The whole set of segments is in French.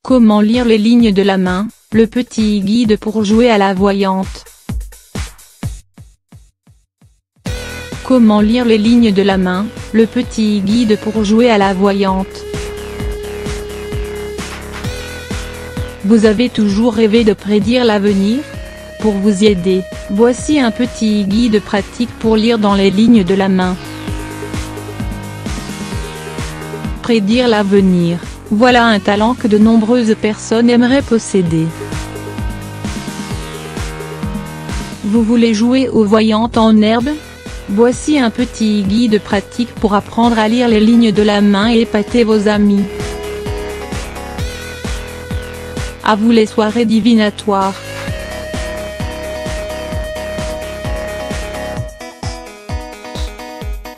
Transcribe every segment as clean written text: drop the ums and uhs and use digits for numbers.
Comment lire les lignes de la main, le petit guide pour jouer à la voyante. Comment lire les lignes de la main, le petit guide pour jouer à la voyante. Vous avez toujours rêvé de prédire l'avenir? Pour vous y aider, voici un petit guide pratique pour lire dans les lignes de la main. Prédire l'avenir, voilà un talent que de nombreuses personnes aimeraient posséder. Vous voulez jouer aux voyantes en herbe? Voici un petit guide pratique pour apprendre à lire les lignes de la main et épater vos amis. À vous les soirées divinatoires.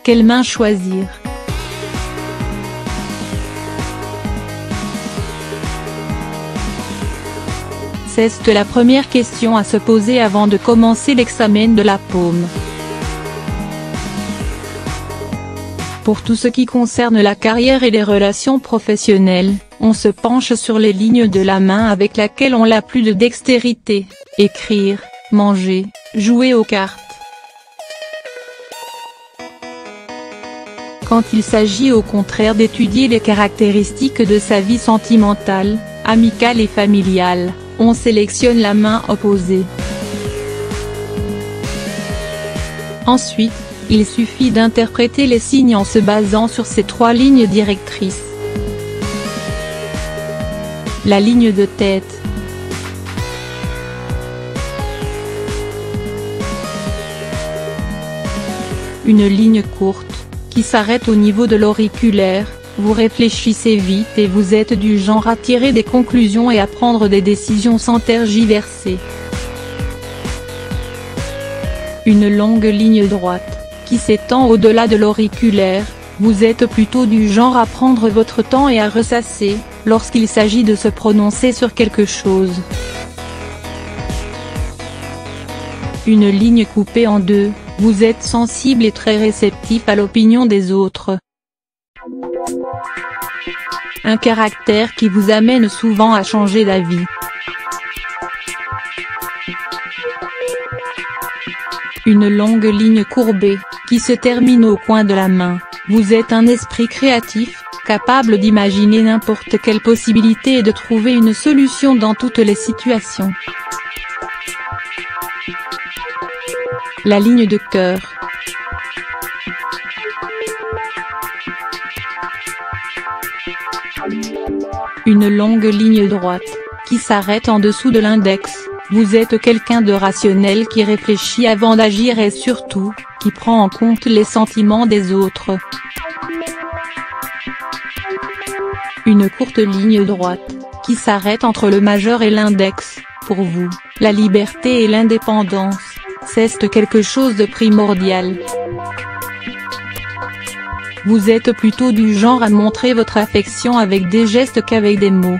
Quelle main choisir? C'est la première question à se poser avant de commencer l'examen de la paume. Pour tout ce qui concerne la carrière et les relations professionnelles, on se penche sur les lignes de la main avec laquelle on a plus de dextérité: écrire, manger, jouer aux cartes. Quand il s'agit au contraire d'étudier les caractéristiques de sa vie sentimentale, amicale et familiale, on sélectionne la main opposée. Ensuite, il suffit d'interpréter les signes en se basant sur ces trois lignes directrices. La ligne de tête. Une ligne courte, qui s'arrête au niveau de l'auriculaire. Vous réfléchissez vite et vous êtes du genre à tirer des conclusions et à prendre des décisions sans tergiverser. Une longue ligne droite, qui s'étend au-delà de l'auriculaire. Vous êtes plutôt du genre à prendre votre temps et à ressasser, lorsqu'il s'agit de se prononcer sur quelque chose. Une ligne coupée en deux, vous êtes sensible et très réceptif à l'opinion des autres. Un caractère qui vous amène souvent à changer d'avis. Une longue ligne courbée, qui se termine au coin de la main. Vous êtes un esprit créatif, capable d'imaginer n'importe quelle possibilité et de trouver une solution dans toutes les situations. La ligne de cœur. Une longue ligne droite, qui s'arrête en dessous de l'index. Vous êtes quelqu'un de rationnel qui réfléchit avant d'agir et surtout, qui prend en compte les sentiments des autres. Une courte ligne droite, qui s'arrête entre le majeur et l'index. Pour vous, la liberté et l'indépendance, c'est quelque chose de primordial. Vous êtes plutôt du genre à montrer votre affection avec des gestes qu'avec des mots.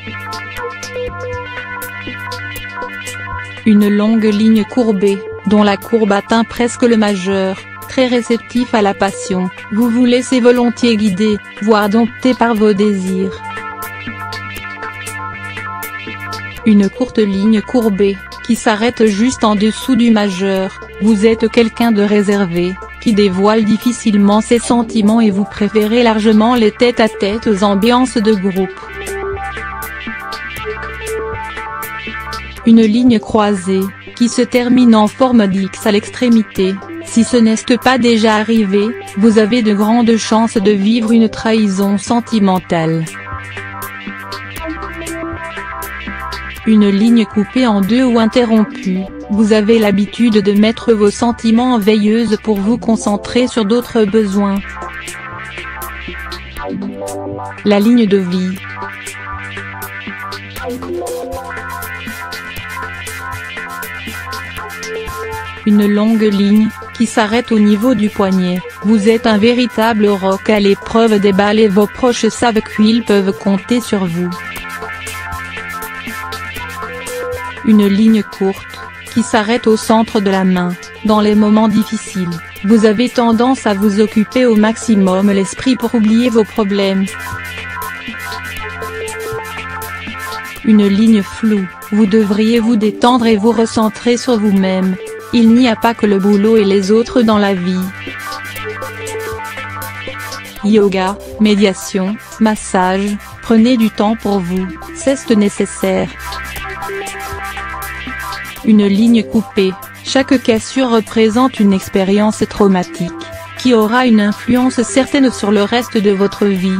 Une longue ligne courbée, dont la courbe atteint presque le majeur, très réceptif à la passion. Vous vous laissez volontiers guider, voire dompter par vos désirs. Une courte ligne courbée, qui s'arrête juste en dessous du majeur. Vous êtes quelqu'un de réservé, qui dévoile difficilement ses sentiments et vous préférez largement les tête-à-tête aux ambiances de groupe. Une ligne croisée, qui se termine en forme d'X à l'extrémité. Si ce n'est pas déjà arrivé, vous avez de grandes chances de vivre une trahison sentimentale. Une ligne coupée en deux ou interrompue, vous avez l'habitude de mettre vos sentiments en veilleuse pour vous concentrer sur d'autres besoins. La ligne de vie. Une longue ligne, qui s'arrête au niveau du poignet. Vous êtes un véritable roc à l'épreuve des balles et vos proches savent qu'ils peuvent compter sur vous. Une ligne courte, qui s'arrête au centre de la main. Dans les moments difficiles, vous avez tendance à vous occuper au maximum l'esprit pour oublier vos problèmes. Une ligne floue, vous devriez vous détendre et vous recentrer sur vous-même. Il n'y a pas que le boulot et les autres dans la vie. Yoga, médiation, massage, prenez du temps pour vous, c'est nécessaire. Une ligne coupée, chaque cassure représente une expérience traumatique, qui aura une influence certaine sur le reste de votre vie.